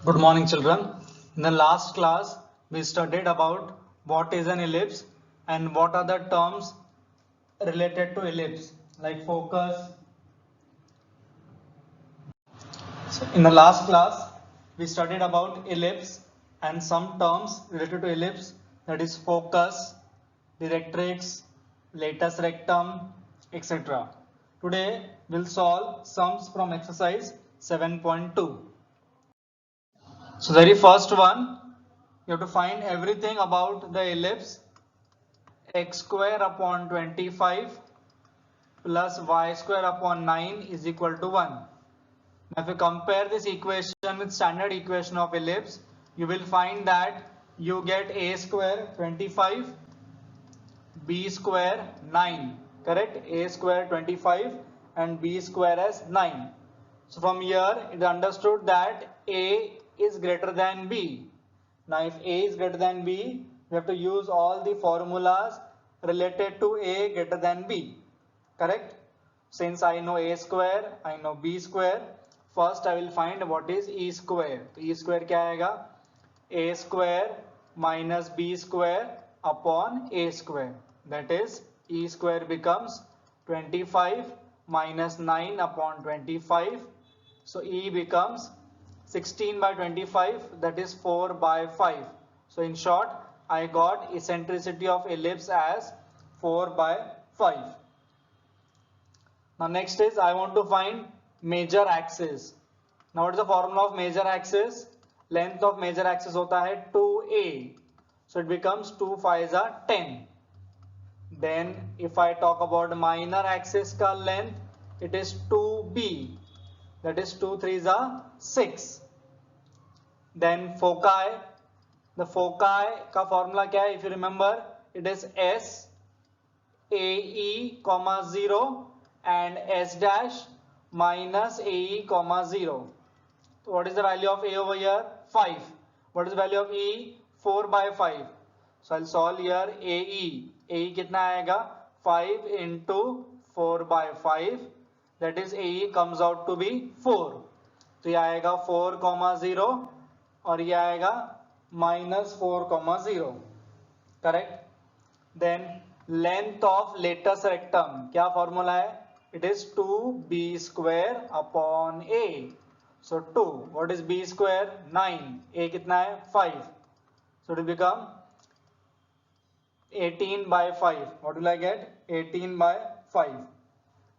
Good morning, children. In the last class, we studied about what is an ellipse and what are the terms related to ellipse, like focus. So in the last class, we studied about ellipse and some terms related to ellipse, that is focus, directrix, latus rectum, etc. Today, we'll solve sums from exercise 7.2. So very first one, you have to find everything about the ellipse. X square upon 25 plus y square upon 9 is equal to 1. Now if you compare this equation with standard equation of ellipse, you will find that you get a square 25, b square 9. Correct? A square 25 and b square as 9. So from here it is understood that a is greater than b. Now if a is greater than b, we have to use all the formulas related to a greater than b. Correct? Since I know a square, I know b square, first I will find what is e square. तो e square क्या आएगा? A square minus b square upon a square. That is e square becomes 25 minus 9 upon 25. So e becomes 16 by 25, that is 4 by 5. So in short, I got eccentricity of ellipse as 4 by 5. Now next is I want to find major axis. Now what is the formula of major axis? Length of major axis होता है 2a. So it becomes 2 5s are 10. Then if I talk about minor axis का length, it is 2b. That is 2 3s are 6. Then foci, the foci का formula क्या है? If you remember, it is S AE comma 0 and S dash minus AE comma 0. So what is the value of A over here? 5. What is the value of E? 4 by 5. So I'll solve here AE. AE कितना आएगा? 5 into 4 by 5. That is AE comes out to be 4. तो ये आएगा 4 comma 0 और ये आएगा minus 4 comma 0. Correct? Then length of latus rectum क्या formula है? It is 2b square upon a. So 2. What is b square? 9. A कितना है? 5. So it will become 18 by 5. What will I get? 18 by 5.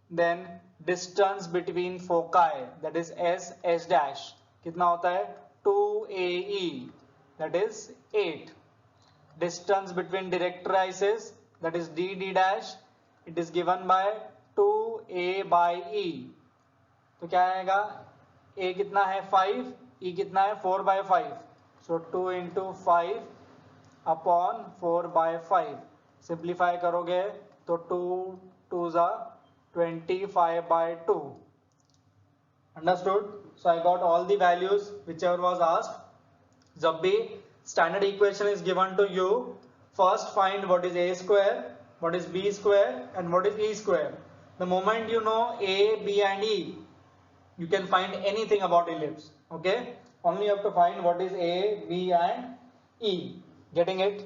Then distance between foci, that is S dash, कितना होता है? 2AE, that is 8. Distance between directrices, that is D dash, it is given by 2A by E. तो क्या आएगा? A कितना है? 5, E कितना है? 4 by 5. So 2 into 5 upon 4 by 5. Simplify करोगे तो 2 2s are 25 by 2. Understood? So I got all the values whichever was asked. जब भी standard equation is given to you, first find what is a square, what is b square and what is e square. The moment you know a, b and e, you can find anything about ellipse. Okay? Only you have to find what is a, b and e. Getting it?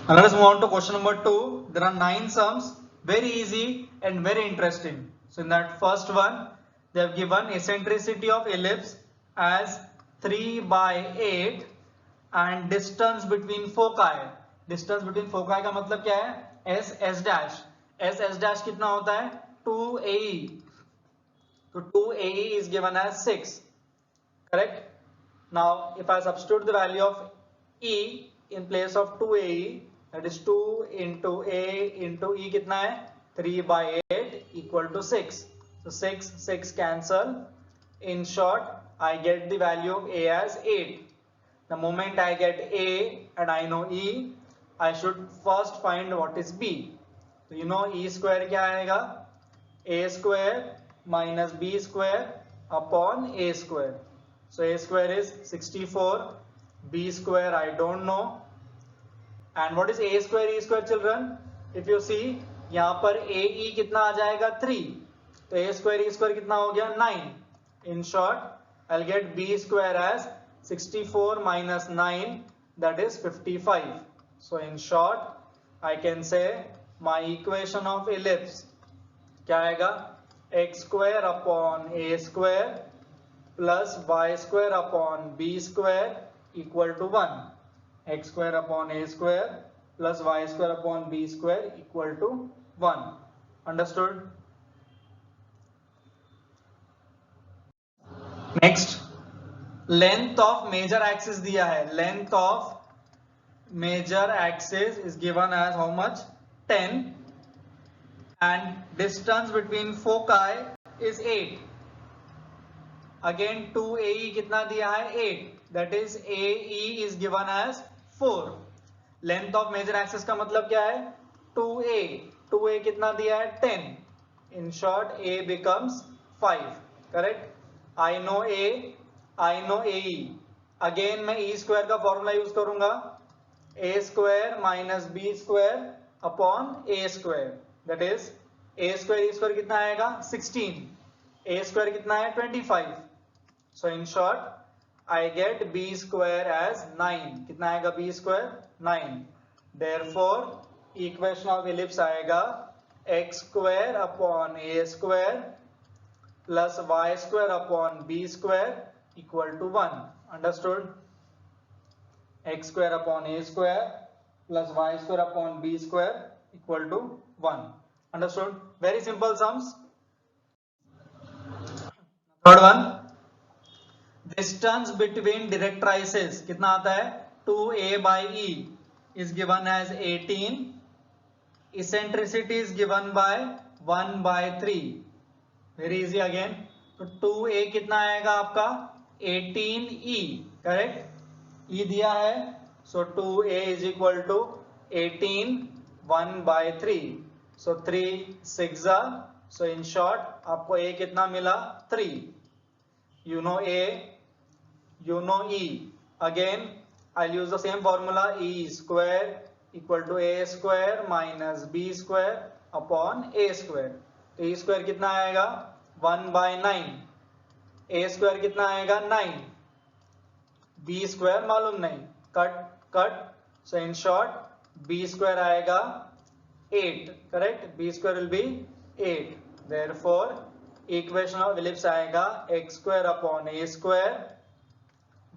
Now let us move on to question number 2. There are 9 sums, very easy and very interesting. So in that first one, they have given eccentricity of ellipse as 3 by 8 and distance between foci. Distance between foci का मतलब क्या है? S dash. S dash कितना होता है? 2AE. So 2AE is given as 6. Correct? Now if I substitute the value of E in place of 2AE, that is 2 into A into E कितना है? 3 by 8 equal to 6. So 6 cancel. In short, I get the value of A as 8. The moment I get A and I know E, I should first find what is B. So you know E square क्या आएगा? A square minus B square upon A square. So A square is 64. B square I don't know. And what is A square E square, children? If you see, यहाँ पर AE कितना आ जाएगा? 3. तो A square E square कितना हो गया? 9. In short, I'll get b square as 64 minus 9, that is 55. So in short, I can say my equation of ellipse क्या आएगा, x square upon a square plus y square upon b square equal to 1. X square upon a square plus y square upon b square equal to 1. Understood? Next, length of major axis दिया है. Length of major axis is given as how much? 10, and distance between foci is 8. Again 2AE कितना दिया है? 8. That is AE is given as 4. Length of major axis का मतलब क्या है? 2A. 2A कितना दिया है? 10. In short, A becomes 5. Correct? I know A, I know AE. Again मैं E square का फॉर्मूला यूज करूंगा. A square minus B square upon A square. That is A square E square कितना आएगा? 16. A square कितना है? 25. So in short, I get B square as 9. कितना आएगा B square? 9. Therefore, equation of ellipse आएगा x square upon a square plus y square upon b square equal to 1. Understood? X square upon a square plus y square upon b square equal to 1. Understood? Very simple sums. Third one, distance between directrices कितना आता है? 2a by e is given as 18. Eccentricity is given by 1 by 3. Very easy again. तो 2a कितना आएगा आपका? 18e. Correct? E दिया है. So 2a is equal to 18 1 by 3. So 3 6 are. So in short, आपको a कितना मिला? 3. You know a, you know e. Again, I'll use the same formula. E square equal to a square minus b square upon a square. तो e square कितना आएगा? 1 by 9. a square कितना आएगा? 9. b square मालूम नहीं. Cut. So in short, b square आएगा 8. Correct? b square will be 8. Therefore, equation of ellipse आएगा x square upon a square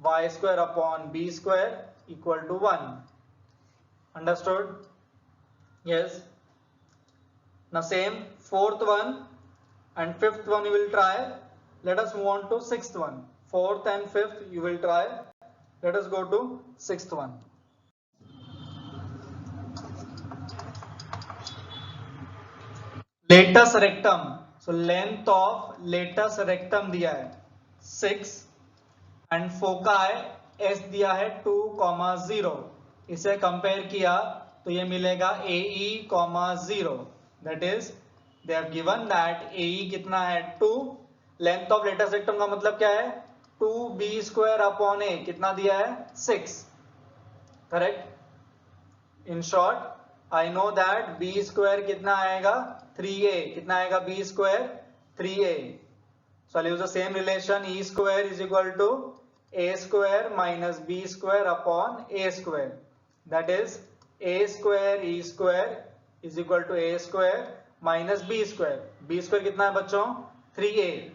y square upon b square equal to 1. Understood? Yes. Now same fourth one and fifth one you will try. Let us move on to sixth one. Fourth and fifth you will try. Let us go to sixth one. Latus rectum. So length of latus rectum दिया है 6 and foci S दिया है 2,0. इसे compare किया तो ये मिलेगा AE, 0. That is, they have given that AE कितना है? 2. Length of latus rectum का मतलब क्या है? 2b square upon a. कितना दिया है? 6. Correct? In short, I know that b square कितना आएगा? 3a. कितना आएगा b square? 3a. So I'll use the same relation. E square is equal to a square minus b square upon a square. That is, a square e square is equal to a square minus b square. b square कितना है बच्चों? 3a.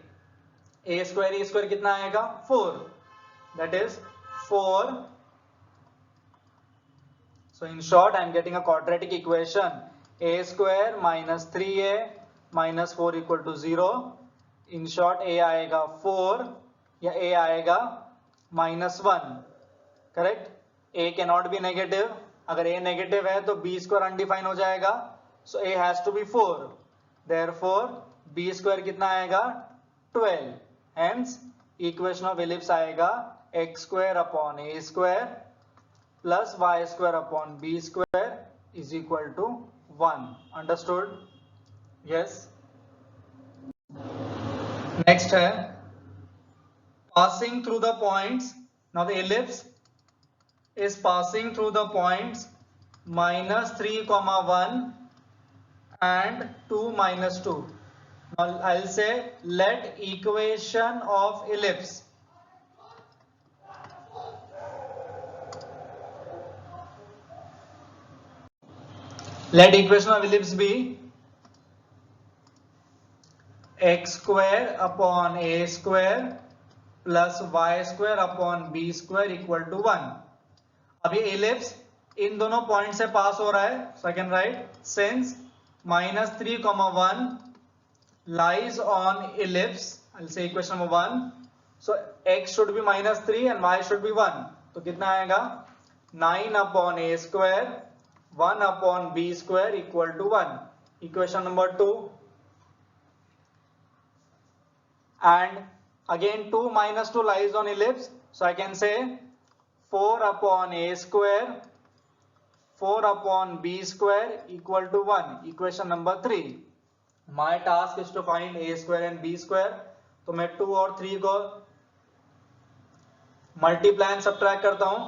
a square e square कितना आएगा? 4. That is 4. So in short, I am getting a quadratic equation. A square minus 3a minus 4 equal to 0. In short, a आएगा 4 या a आएगा -1. Correct? a cannot be negative. अगर a negative है तो b square undefined हो जाएगा. So a has to be 4. Therefore, b square कितना आएगा? 12. Hence, equation of ellipse आएगा x square upon a square plus y square upon b square is equal to 1. Understood? Yes. Next है passing through the points. Now the ellipse is passing through the points -3,1 and 2, -2. Now I'll say let equation of ellipse Let equation of ellipse be x square upon a square plus y square upon b square equal to 1. अब ये ellipse इन दोनों point से पास हो रहा है, so I can write since -3, 1 lies on ellipse, I'll say equation number 1, so x should be -3 and y should be 1. तो कितना आएगा 9 upon a square 1 upon b square equal to 1. Equation number 2, and again 2 minus 2 lies on ellipse, so I can say 4 upon a square 4 upon b square equal to 1. Equation number 3. My task is to find a square and b square. तो मैं 2 और 3 को multiply and subtract करता हूं.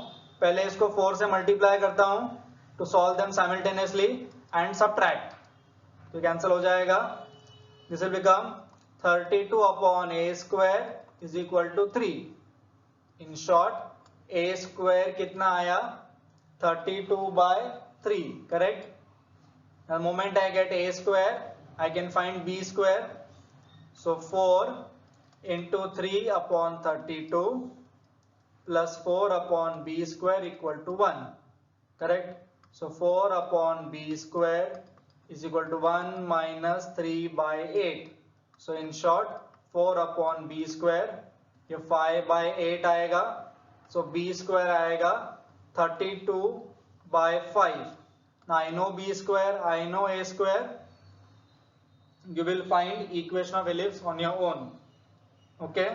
पहले इसको 4 से multiply करता हूं to solve them simultaneously and subtract. तो कैंसिल हो जाएगा. This will become 32 upon a square is equal to 3. In short, a square कितना आया 32 by 3, correct? The moment I get a square, I can find b square. So 4 into 3 upon 32 plus 4 upon b square equal to 1, correct? So 4 upon b square is equal to 1 minus 3 by 8. So in short 4 upon b square, ये 5 by 8 आएगा. So b square आएगा 32 by 5. Now I know b square, I know a square. You will find equation of ellipse on your own. Okay?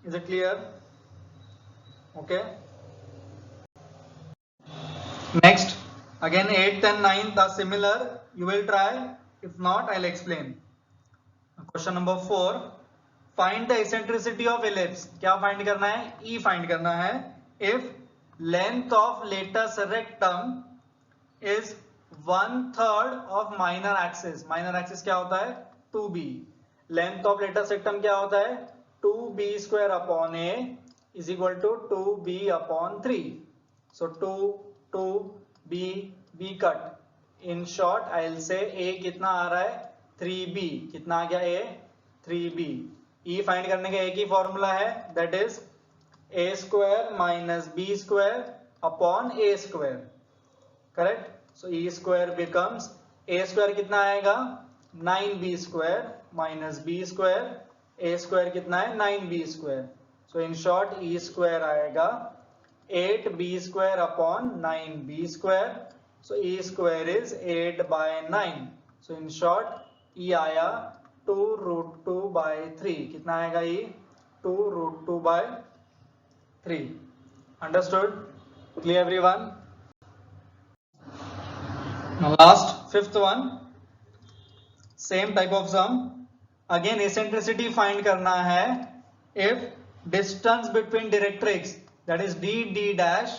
Is it clear? Okay. Next, again 8th and 9th are similar. You will try. If not, I'll explain. Question number 4. Find the eccentricity of ellipse. क्या find करना है? E find करना है. If length of latus rectum is 1/3 of minor axis. Minor axis क्या होता है? 2b. Length of latus rectum क्या होता है? 2b square upon a is equal to 2b upon 3. So 2 b cut. In short, I'll say a कितना आ रहा है? 3b. कितना आ गया a? 3b. E फाइंड करने का एक ही फॉर्मूला है, that is a square minus b square upon a square, correct? So e square becomes a square कितना आएगा 9b square minus b square, a square कितना है 9b square. So in short e square आएगा 8b square upon 9b square. So e square is 8 by 9. So in short e आया 2 root 2 by 3. कितना आएगा ये 2 root 2 by 3. Understood? Clear everyone? Now last, 5th one. Same type of sum. Again eccentricity find करना है if distance between directrix, that is d dash,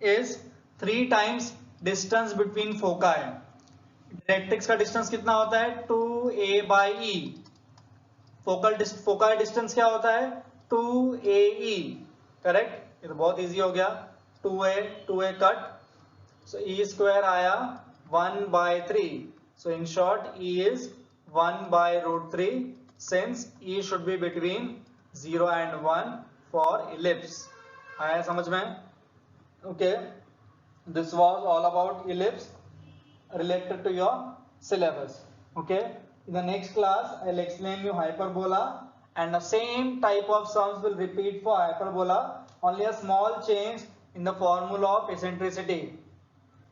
is 3 times distance between foci. Directrix का distance कितना होता है 2a by e. Focal distance क्या होता है 2ae, correct? ये तो बहुत इजी हो गया. 2a cut. सो e स्क्वायर आया 1 by 3. So in short e is 1 by root 3 since e should be between 0 and 1 for ellipse. आया समझ में? Okay, this was all about ellipse related to your syllabus. Okay, in the next class I'll explain you hyperbola, and the same type of sums will repeat for hyperbola, only a small change in the formula of eccentricity.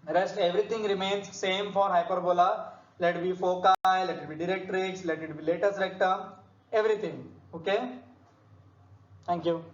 Rest everything remains same for hyperbola. Let it be foci, let it be directrix, let it be latus rectum, everything. Okay, thank you.